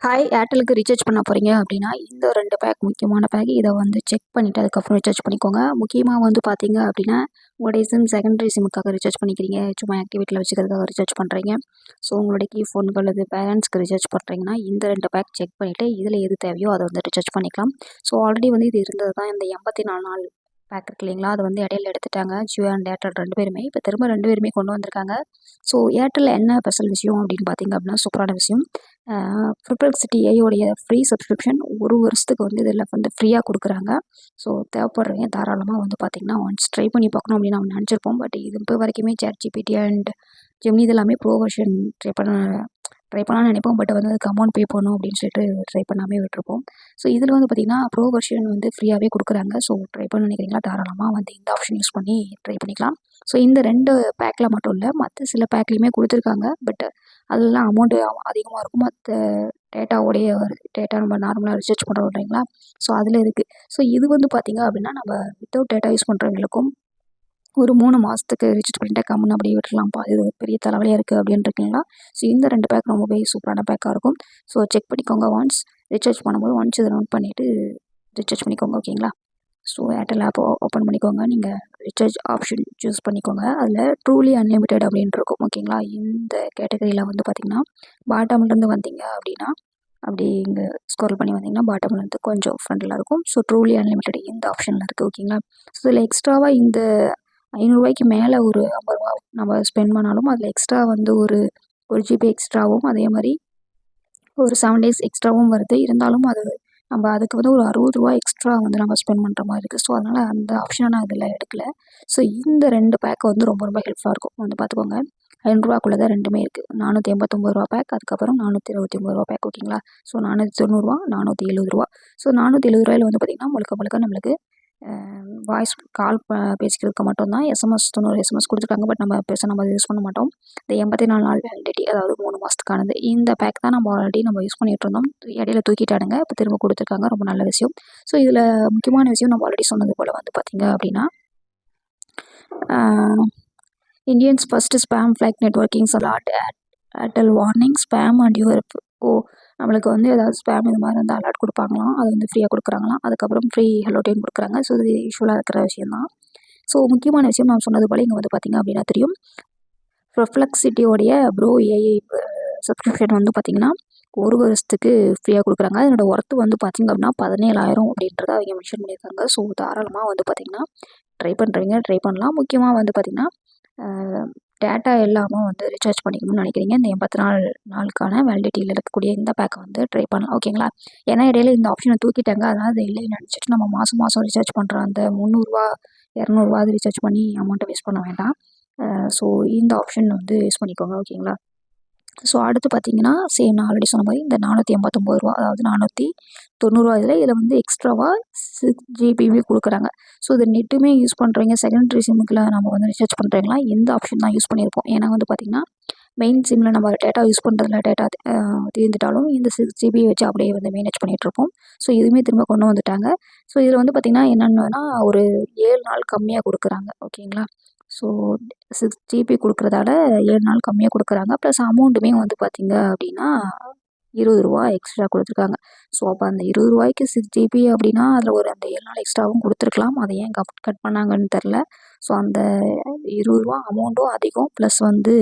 Hi ஏர்டெலுக்கு recharge பண்ண போகிறீங்க அப்படின்னா இந்த 2 பேக் முக்கியமான பேக். இதை வந்து செக் பண்ணிவிட்டு அதுக்கப்புறம் ரீசார்ஜ் பண்ணிக்கோங்க. முக்கியமாக வந்து பார்த்தீங்க அப்படின்னா உங்களுடைய சிம் செகண்டரி சிம்முக்காக ரீசார்ஜ் பண்ணிக்கிறீங்க, சும்மா ஆக்டிவேட்டில் வச்சுக்கிறதுக்காக ரீசார்ஜ் பண்ணுறீங்க. ஸோ உங்களுடைய கீ ஃபோனுக்கு அல்லது பேரண்ட்ஸ்க்கு ரீசார்ஜ் பண்ணுறீங்கன்னா இந்த 2 பேக் செக் பண்ணிவிட்டு இதில் எது தேவையோ அதை வந்து ரீசார்ஜ் பண்ணிக்கலாம். ஸோ ஆல்ரெடி வந்து இது இருந்தது தான், இந்த 84 நாள் பேக் இருக்கு இல்லைங்களா, அதை வந்து இடையில எடுத்துட்டாங்க ஜியோ அண்ட் ஏர்டெல் 2 பேருமே. இப்போ திரும்ப 2 பேருமே கொண்டு வந்திருக்காங்க. ஸோ ஏர்டெல்லில் என்ன ஸ்பெஷல் விஷயம் அப்படின்னு பார்த்தீங்க அப்படின்னா சூப்பரான விஷயம். பெர்ப்ளெக்சிட்டி ஏஐயோடைய ஃப்ரீ சப்ஸ்கிரிப்ஷன் 1 வருஷத்துக்கு வந்து இதில் வந்து ஃப்ரீயாக கொடுக்குறாங்க. ஸோ தேவைப்படுறவங்க தாராளமாக வந்து பார்த்திங்கன்னா ஒன்ஸ் ட்ரை பண்ணி பார்க்கணும் அப்படின்னு நம்ம நினச்சிருப்போம். பட் இது இப்போ வரைக்குமே ChatGPT அண்ட் ஜெமினி இதெல்லாமே ப்ரோ வெர்ஷன் ட்ரை பண்ணலாம்னு நினைப்போம். பட் வந்து அதுக்கு அமௌண்ட் பே பண்ணணும் அப்படின்னு சொல்லிட்டு ட்ரை பண்ணாமே விட்டுருப்போம். ஸோ இதில் வந்து பார்த்திங்கன்னா ப்ரோ வெர்ஷன் வந்து ஃப்ரீயாகவே கொடுக்குறாங்க. ஸோ ட்ரை பண்ண நினைக்கிறீங்களா, தாராளமாக வந்து இந்த ஆப்ஷன் யூஸ் பண்ணி ட்ரை பண்ணிக்கலாம். ஸோ இந்த 2 பேக்கில் மட்டும் இல்லை, மற்ற சில பேக்லேயுமே கொடுத்துருக்காங்க. பட் அதெல்லாம் அமௌண்ட்டு அதிகமாக இருக்கும். மற்ற டேட்டா நம்ம நார்மலாக ரிசார்ஜ் பண்ணுறோம் இல்லைங்களா, ஸோ அதில் இருக்குது. ஸோ இது வந்து பார்த்திங்க அப்படின்னா நம்ம வித்தவுட் டேட்டா யூஸ் பண்ணுறவங்களுக்கும் ஒரு 3 மாதத்துக்கு ரீசார்ஜ் பண்ணிட்டா கம்முன்னு அப்படியே விட்டுலாம்ப்பா, இது பெரிய தலைவலியாக இருக்குது அப்படின்னு இருக்கீங்களா. ஸோ இந்த 2 பேக் ரொம்பவே சூப்பரான பேக்காக இருக்கும். ஸோ செக் பண்ணிக்கோங்க. ஒன்ஸ் ரீசார்ஜ் பண்ணும்போது ஒன்ஸ் இதை நோட் பண்ணிவிட்டு ரீசார்ஜ் பண்ணிக்கோங்க, ஓகேங்களா. ஸோ ஏர்டெல் ஆப் ஓப்பன் பண்ணிக்கோங்க. நீங்கள் ரீசார்ஜ் ஆப்ஷன் சூஸ் பண்ணிக்கோங்க. அதில் ட்ரூலி அன்லிமிட்டெட் அப்படின்ட்டு இருக்கும், ஓகேங்களா. இந்த கேட்டகரியில் வந்து பார்த்திங்கன்னா பாட்டம்லேருந்து வந்தீங்க அப்படின்னா அப்படி இங்கே ஸ்க்ரோல் பண்ணி வந்தீங்கன்னா பாட்டம்லேருந்து கொஞ்சம் ஃப்ரண்டில் இருக்கும். ஸோ ட்ரூலி அன்லிமிட்டெட் இந்த ஆப்ஷனில் இருக்குது, ஓகேங்களா. ஸோ இதில் எக்ஸ்ட்ராவாக இந்த 500 மேலே ஒரு 50 நம்ம ஸ்பெண்ட் பண்ணாலும் அதில் எக்ஸ்ட்ரா வந்து ஒரு ஜிபி எக்ஸ்ட்ராவும், அதே மாதிரி ஒரு 7 டேஸ் எக்ஸ்ட்ராவும் வருது. இருந்தாலும் அது நம்ம அதுக்கு வந்து ஒரு 60 எக்ஸ்ட்ரா வந்து நம்ம ஸ்பெண்ட் பண்ணுற மாதிரி இருக்குது. ஸோ அதனால் அந்த ஆப்ஷனை நான் இதில் எடுக்கல. ஸோ இந்த 2 பேக் வந்து ரொம்ப ரொம்ப ஹெல்ப்ஃபுல்லாக இருக்கும். வந்து பார்த்துக்கோங்க, 500 தான் ரெண்டுமே இருக்குது. 489 பேக், அதுக்கப்புறம் 429 பேக், ஓகேங்களா. ஸோ 490, 470. ஸோ 470 வந்து பார்த்திங்கன்னா முழுக்க நம்மளுக்கு வாய்ஸ் கால் பேசிக்கிறதுக்கு மட்டும்தான். எஸ்எம்எஸ் 90 எஸ்எம்எஸ் கொடுத்துருக்காங்க. பட் நம்ம பெருசாக நம்ம யூஸ் பண்ண மாட்டோம். இந்த 84 நாள் வேலிடிட்டி, அதாவது 3 மாதத்துக்கானது. இந்த பேக் தான் நம்ம ஆல்ரெடி யூஸ் பண்ணிகிட்டு இருந்தோம். இடையில தூக்கிட்டானுங்க, இப்போ திரும்ப கொடுத்துருக்காங்க. ரொம்ப நல்ல விஷயம். ஸோ இதில் முக்கியமான விஷயம் நம்ம ஆல்ரெடி சொன்னது போல் வந்து பார்த்திங்க அப்படின்னா Indians first spam flag networking alert Airtel warning spam and your நம்மளுக்கு வந்து ஏதாவது ஸ்பேம் இது மாதிரி வந்து அலர்ட் கொடுப்பாங்களாம். அது வந்து ஃப்ரீயாக கொடுக்குறாங்களாம். அதுக்கப்புறம் ஃப்ரீ ஹலோ டைம் கொடுக்குறாங்க. ஸோ இது யூஸ்ஃபுல்லாக இருக்கிற விஷயம் தான். ஸோ முக்கியமான விஷயம் நான் சொன்னது போல் இங்கே வந்து பார்த்திங்க அப்படின்னா தெரியும், பெர்ப்ளெக்சிட்டியோடைய ப்ரோ ஏஐ சப்ஸ்கிரிப்ஷன் வந்து பார்த்திங்கன்னா 1 வருஷத்துக்கு ஃப்ரீயாக கொடுக்குறாங்க. அதனோட ஒர்த்து வந்து பார்த்திங்க அப்படின்னா 17,000 அப்படின்றத அவங்க மென்ஷன் பண்ணியிருக்காங்க. ஸோ தாராளமாக வந்து பார்த்திங்கன்னா ட்ரை பண்ணலாம். முக்கியமாக வந்து பார்த்திங்கன்னா டேட்டா இல்லாமல் வந்து ரீசார்ஜ் பண்ணிக்கணும்னு நினைக்கிறீங்க, இந்த 84 நாளுக்கான வேலிடிட்டியில் இருக்கக்கூடிய இந்த பேக்கை வந்து ட்ரை பண்ணலாம், ஓகேங்களா. ஏன்னா இடையில இந்த ஆப்ஷனை தூக்கிட்டாங்க. அதனால் அது இல்லைன்னு நினச்சிட்டு நம்ம மாதம் ரீசார்ஜ் பண்ணுற அந்த 300 200 அது ரீசார்ஜ் பண்ணி அமௌண்ட்டை வேஸ்ட் பண்ண வேண்டாம். ஸோ இந்த ஆப்ஷன் வந்து யூஸ் பண்ணிக்கோங்க, ஓகேங்களா. ஸோ அடுத்து பார்த்திங்கன்னா சேம் நான் ஆல்ரெடி சொன்ன மாதிரி இந்த 489, அதாவது 490 இதில் வந்து எக்ஸ்ட்ராவாக 6 ஜிபியுமே கொடுக்குறாங்க. ஸோ இது நெட்டுமே யூஸ் பண்ணுறவங்க செகண்டரி சிம்முக்குள்ள நம்ம வந்து ரீசார்ஜ் பண்ணுறவங்களாம் இந்த ஆப்ஷன் தான் யூஸ் பண்ணியிருப்போம். ஏன்னா வந்து பார்த்திங்கன்னா மெயின் சிம்மில் நம்ம டேட்டா யூஸ் பண்ணுறதுல டேட்டா தீர்ந்துட்டாலும் இந்த 6 ஜிபி வச்சு அப்படியே வந்து மேனேஜ் பண்ணிகிட்ருப்போம். ஸோ இதுவுமே திரும்ப கொண்டு வந்துட்டாங்க. ஸோ இதில் வந்து பார்த்திங்கன்னா என்னென்னா ஒரு 7 நாள் கம்மியாக கொடுக்குறாங்க, ஓகேங்களா. ஸோ 6 ஜிபி கொடுக்குறதால 7 நாள் கம்மியாக கொடுக்குறாங்க. ப்ளஸ் அமௌண்ட்டுமே வந்து பார்த்திங்க அப்படின்னா ரூ. 20 எக்ஸ்ட்ரா கொடுத்துருக்காங்க. ஸோ அப்போ அந்த ரூ. 20க்கு 6 ஜிபி அப்படின்னா அதில் ஒரு அந்த 7 நாள் எக்ஸ்ட்ராவும் கொடுத்துருக்கலாம். அதை ஏன் கட் பண்ணாங்கன்னு தெரில. ஸோ அந்த ரூ. 20 அமௌண்ட்டும் அதிகம், ப்ளஸ் வந்து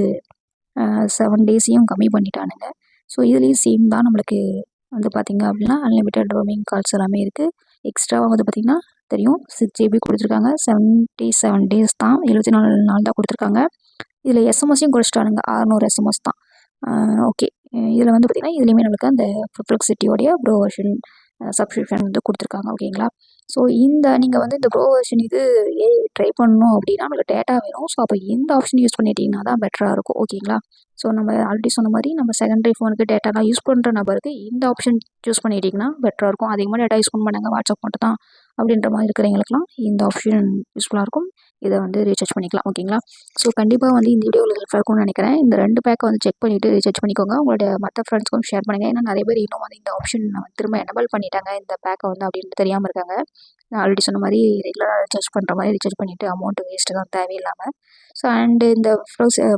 7 டேஸையும் கம்மி பண்ணிட்டானுங்க. ஸோ இதுலேயும் சேம் தான், நம்மளுக்கு வந்து பார்த்திங்க அப்படின்னா அன்லிமிட்டெட் ரோமிங் கால்ஸ் எல்லாமே இருக்குது. எக்ஸ்ட்ராவாக வந்து பார்த்திங்கன்னா தெரியும் 6 ஜிபி கொடுத்துருக்காங்க. 77 டேஸ் தான், 74 நாள் தான் கொடுத்துருக்காங்க. இதில் எஸ்எம்எஸையும் குறைச்சிட்டானுங்க, 600 எஸ்எம்எஸ் தான். ஓகே, இதில் வந்து பார்த்திங்கன்னா இதுலேயுமே நம்மளுக்கு அந்த பெர்ப்ளெக்சிட்டியோடைய ப்ரோ வெர்ஷன் சப்ஸ்கிரிப்ஷன் வந்து கொடுத்துருக்காங்க, ஓகேங்களா. ஸோ இந்த நீங்கள் வந்து இந்த ப்ரோ வெர்ஷன் இது ட்ரை பண்ணணும் அப்படின்னா நம்மளுக்கு டேட்டா வேணும். ஸோ அப்போ இந்த ஆப்ஷன் யூஸ் பண்ணிட்டீங்கன்னா தான் பெட்டராக இருக்கும், ஓகேங்களா. ஸோ நம்ம ஆல்ரெடி சொன்ன மாதிரி நம்ம செகண்டரி ஃபோனுக்கு டேட்டாலாம் யூஸ் பண்ணுற நபருக்கு இந்த ஆப்ஷன் சூஸ் பண்ணிட்டீங்கன்னா பெட்டராக இருக்கும். அதிகமாக டேட்டா யூஸ் பண்ண மாட்டாங்க, வாட்ஸ்அப் மட்டும் தான் அப்படின்ற மாதிரி இருக்கிறவங்களுக்குலாம் இந்த ஆப்ஷன் யூஸ்ஃபுல்லாக இருக்கும். இதை வந்து ரீசார்ஜ் பண்ணிக்கலாம், ஓகேங்களா. ஸோ கண்டிப்பாக வந்து இந்த வீடியோவில் ஹெல்ப்ஃபுல்லாக இருக்கும்னு நினைக்கிறேன். இந்த 2 பேக்கை வந்து செக் பண்ணிவிட்டு ரீசார்ஜ் பண்ணிக்கோங்க. உங்களோட மற்ற ஃப்ரெண்ட்ஸ்க்கும் ஷேர் பண்ணுங்கள். ஏன்னா நிறைய பேர் இன்னும் வந்து இந்த ஆப்ஷன் திரும்ப எனபிள் பண்ணிட்டாங்க இந்த பேக்கை வந்து அப்படின்ட்டு தெரியாமல் இருக்காங்க. நான் ஆல்ரெடி சொன்ன மாதிரி ரெகுலராக ரீசார்ஜ் பண்ணுற மாதிரி ரீசார்ஜ் பண்ணிவிட்டு அமௌண்ட்டு வேஸ்ட்டு தான் தேவையில்லாமல். ஸோ அண்டு இந்த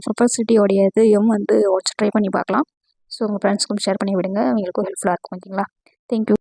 ப்ரொபசிட்டியோடைய இதையும் வந்து ட்ரை பண்ணி பார்க்கலாம். ஸோ உங்கள் ஃப்ரெண்ட்ஸ்க்கும் ஷேர் பண்ணி விடுங்க, அவங்களுக்கும் ஹெல்ப்ஃபுல்லாக இருக்கும். ஓகேங்களா? தேங்க்யூ.